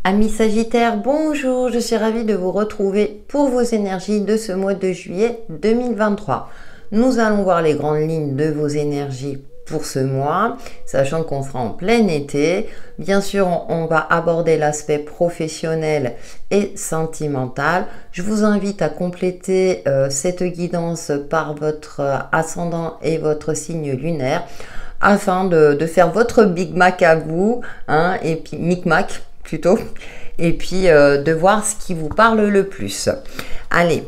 Amis Sagittaires, bonjour, je suis ravie de vous retrouver pour vos énergies de ce mois de juillet 2023. Nous allons voir les grandes lignes de vos énergies pour ce mois, sachant qu'on sera en plein été. Bien sûr, on va aborder l'aspect professionnel et sentimental. Je vous invite à compléter cette guidance par votre ascendant et votre signe lunaire afin de faire votre Big Mac à vous, hein, et puis Micmac plutôt, et puis de voir ce qui vous parle le plus. Allez,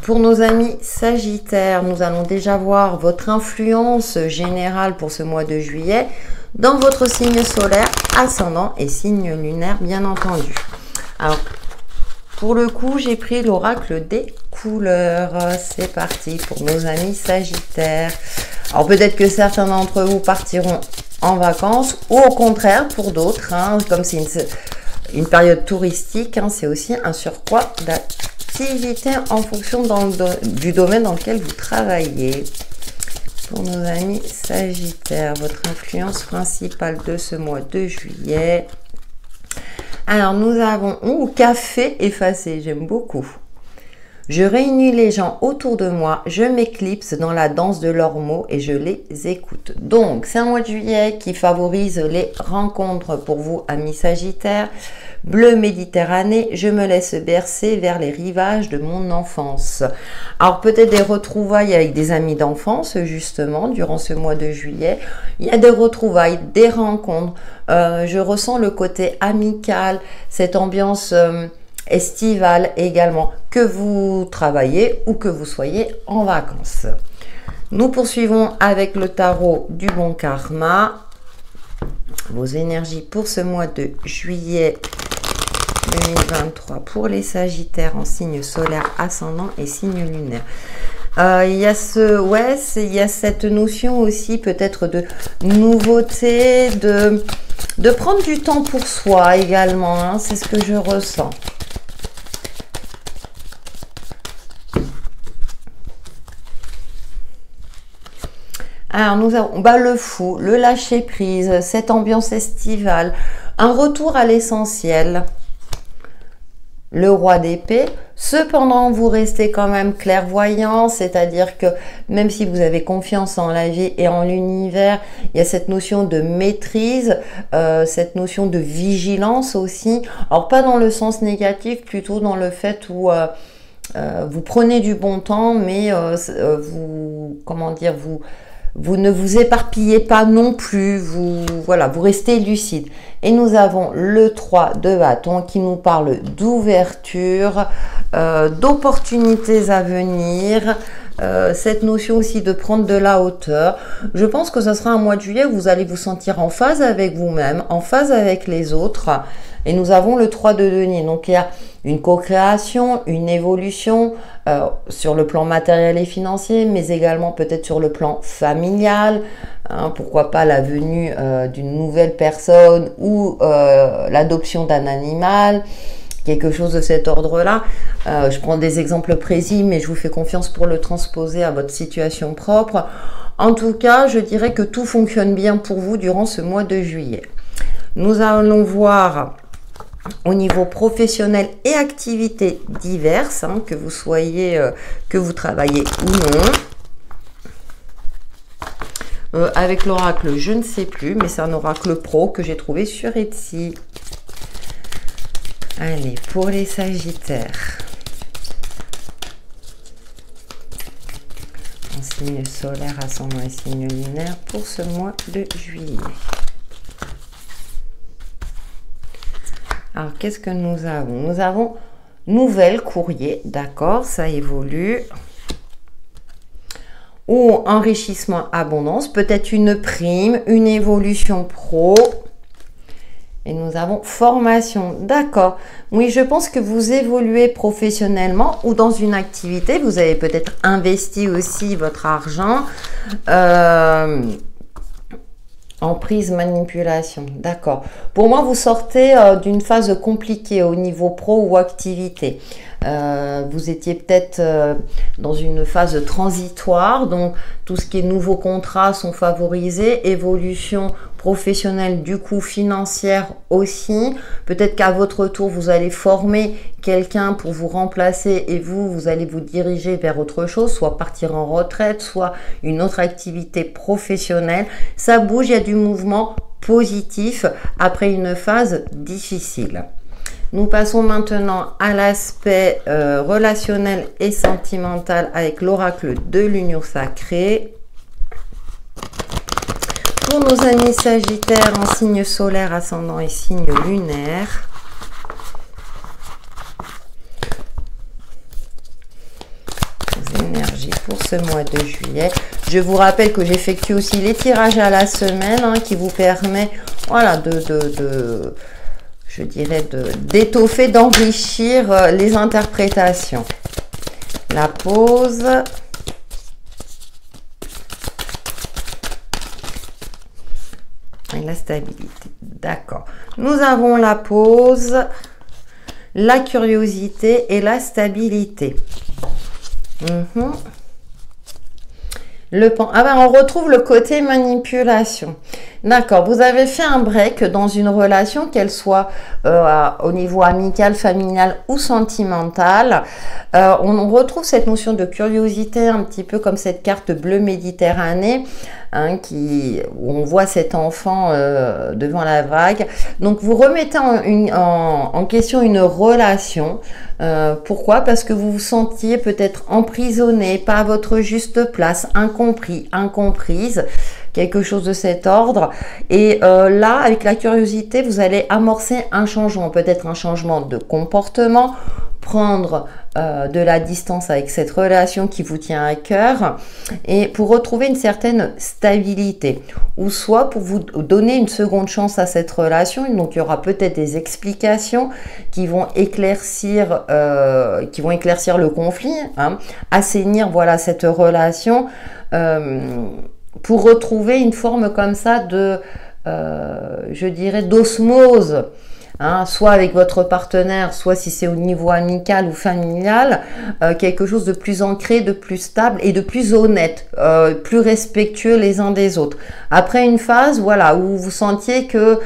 pour nos amis Sagittaires, nous allons déjà voir votre influence générale pour ce mois de juillet dans votre signe solaire, ascendant et signe lunaire, bien entendu. Alors, pour le coup, j'ai pris l'oracle des couleurs. C'est parti pour nos amis Sagittaires. Alors, peut-être que certains d'entre vous partiront en vacances ou au contraire pour d'autres, hein, comme c'est une période touristique, hein, c'est aussi un surcroît d'activité en fonction du domaine dans lequel vous travaillez. Pour nos amis Sagittaires, votre influence principale de ce mois de juillet. Alors nous avons café effacé, j'aime beaucoup. Je réunis les gens autour de moi, je m'éclipse dans la danse de leurs mots et je les écoute. Donc, c'est un mois de juillet qui favorise les rencontres pour vous, amis Sagittaires. Bleu Méditerranée, je me laisse bercer vers les rivages de mon enfance. Alors, peut-être des retrouvailles avec des amis d'enfance, justement, durant ce mois de juillet. Il y a des retrouvailles, des rencontres. Je ressens le côté amical, cette ambiance estivale également, que vous travaillez ou que vous soyez en vacances. Nous poursuivons avec le tarot du bon karma. Vos énergies pour ce mois de juillet 2023 pour les Sagittaires en signe solaire, ascendant et signe lunaire. Il y a il y a cette notion aussi peut-être de nouveauté, de prendre du temps pour soi également, hein, c'est ce que je ressens. Alors, nous avons le fou, le lâcher prise, cette ambiance estivale, un retour à l'essentiel, le roi d'épée. Cependant, vous restez quand même clairvoyant, c'est-à-dire que même si vous avez confiance en la vie et en l'univers, il y a cette notion de maîtrise, cette notion de vigilance aussi. Alors, pas dans le sens négatif, plutôt dans le fait où vous prenez du bon temps, mais vous ne vous éparpillez pas non plus, vous restez lucide. Et nous avons le 3 de bâton qui nous parle d'ouverture, d'opportunités à venir, cette notion aussi de prendre de la hauteur. Je pense que ce sera un mois de juillet où vous allez vous sentir en phase avec vous-même, en phase avec les autres. Et nous avons le 3 de denier. Donc, il y a une co-création, une évolution sur le plan matériel et financier, mais également peut-être sur le plan familial. Hein, pourquoi pas la venue d'une nouvelle personne ou l'adoption d'un animal, quelque chose de cet ordre-là. Je prends des exemples précis, mais je vous fais confiance pour le transposer à votre situation propre. En tout cas, je dirais que tout fonctionne bien pour vous durant ce mois de juillet. Nous allons voir au niveau professionnel et activités diverses, hein, que vous soyez, que vous travaillez ou non. Avec l'oracle, je ne sais plus, mais c'est un oracle pro que j'ai trouvé sur Etsy. Allez, pour les Sagittaires. En signe solaire, ascendant et signe lunaire pour ce mois de juillet. Alors, qu'est-ce que nous avons? Nous avons nouvelle courrier, d'accord, ça évolue. Ou enrichissement, abondance, peut-être une prime, une évolution pro. Et nous avons formation, d'accord. Oui, je pense que vous évoluez professionnellement ou dans une activité. Vous avez peut-être investi aussi votre argent. Emprise, manipulation, d'accord. Pour moi, vous sortez d'une phase compliquée au niveau pro ou activité. Vous étiez peut-être dans une phase transitoire, donc tout ce qui est nouveaux contrats sont favorisés, évolution professionnelle, du coup financière aussi. Peut-être qu'à votre tour, vous allez former quelqu'un pour vous remplacer et vous allez vous diriger vers autre chose, soit partir en retraite, soit une autre activité professionnelle. Ça bouge, il y a du mouvement positif après une phase difficile. Nous passons maintenant à l'aspect relationnel et sentimental avec l'oracle de l'union sacrée. Pour nos amis sagittaires en signe solaire, ascendant et signe lunaire. Les énergies pour ce mois de juillet. Je vous rappelle que j'effectue aussi les tirages à la semaine qui vous permet, voilà, je dirais, d'étoffer, d'enrichir les interprétations. La pause. Et la stabilité. D'accord. Nous avons la pause, la curiosité et la stabilité. On retrouve le côté manipulation. D'accord, vous avez fait un break dans une relation, qu'elle soit au niveau amical, familial ou sentimental. On retrouve cette notion de curiosité, un petit peu comme cette carte bleue Méditerranée, où on voit cet enfant devant la vague. Donc vous remettez en question une relation. Pourquoi? Parce que vous vous sentiez peut-être emprisonné, pas à votre juste place, incompris, incomprise, quelque chose de cet ordre. Et là, avec la curiosité, vous allez amorcer un changement, peut-être un changement de comportement, prendre de la distance avec cette relation qui vous tient à cœur et pour retrouver une certaine stabilité, ou soit pour vous donner une seconde chance à cette relation. Donc il y aura peut-être des explications qui vont éclaircir le conflit, assainir, voilà, cette relation, pour retrouver une forme comme ça de je dirais d'osmose, soit avec votre partenaire, soit si c'est au niveau amical ou familial, quelque chose de plus ancré, de plus stable et de plus honnête, plus respectueux les uns des autres. Après une phase, voilà, où vous sentiez que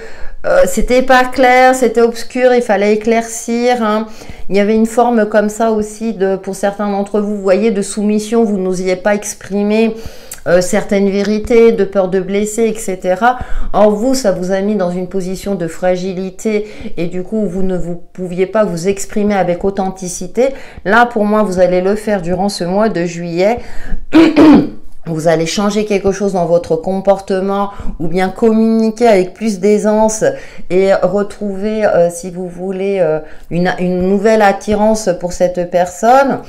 c'était pas clair, c'était obscur, il fallait éclaircir. Il y avait une forme comme ça aussi pour certains d'entre vous, vous voyez, de soumission, vous n'osiez pas exprimer certaines vérités, de peur de blesser, etc. Or vous, ça vous a mis dans une position de fragilité et du coup vous ne pouviez pas vous exprimer avec authenticité. Là, pour moi, vous allez le faire durant ce mois de juillet. Vous allez changer quelque chose dans votre comportement ou bien communiquer avec plus d'aisance et retrouver, si vous voulez, une nouvelle attirance pour cette personne.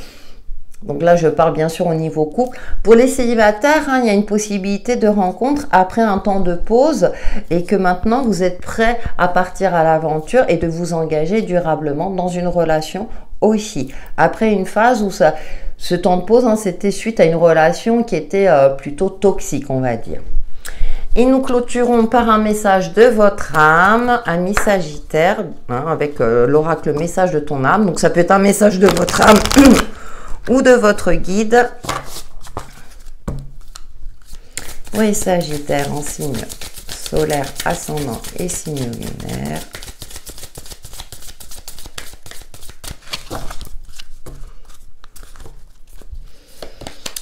Donc là, je parle bien sûr au niveau couple. Pour les célibataires, il y a une possibilité de rencontre après un temps de pause et que maintenant, vous êtes prêt à partir à l'aventure et de vous engager durablement dans une relation aussi. Après une phase où ce temps de pause, c'était suite à une relation qui était plutôt toxique, on va dire. Et nous clôturons par un message de votre âme, ami Sagittaire, avec l'oracle message de ton âme. Donc ça peut être un message de votre âme ou de votre guide. Oui, Sagittaire en signe solaire, ascendant et signe lunaire.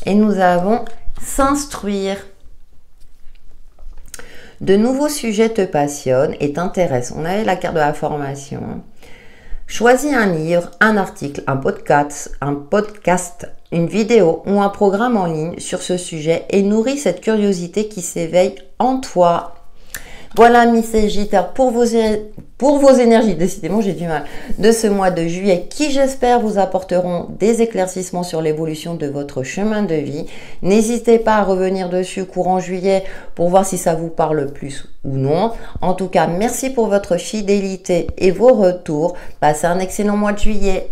Et nous avons s'instruire. De nouveaux sujets te passionnent et t'intéressent. On avait la carte de la formation. Choisis un livre, un article, un podcast, une vidéo ou un programme en ligne sur ce sujet et nourris cette curiosité qui s'éveille en toi. Voilà, mes Sagittaires, pour vos énergies, décidément j'ai du mal, de ce mois de juillet qui j'espère vous apporteront des éclaircissements sur l'évolution de votre chemin de vie. N'hésitez pas à revenir dessus courant juillet pour voir si ça vous parle plus ou non. En tout cas, merci pour votre fidélité et vos retours. Passez un excellent mois de juillet.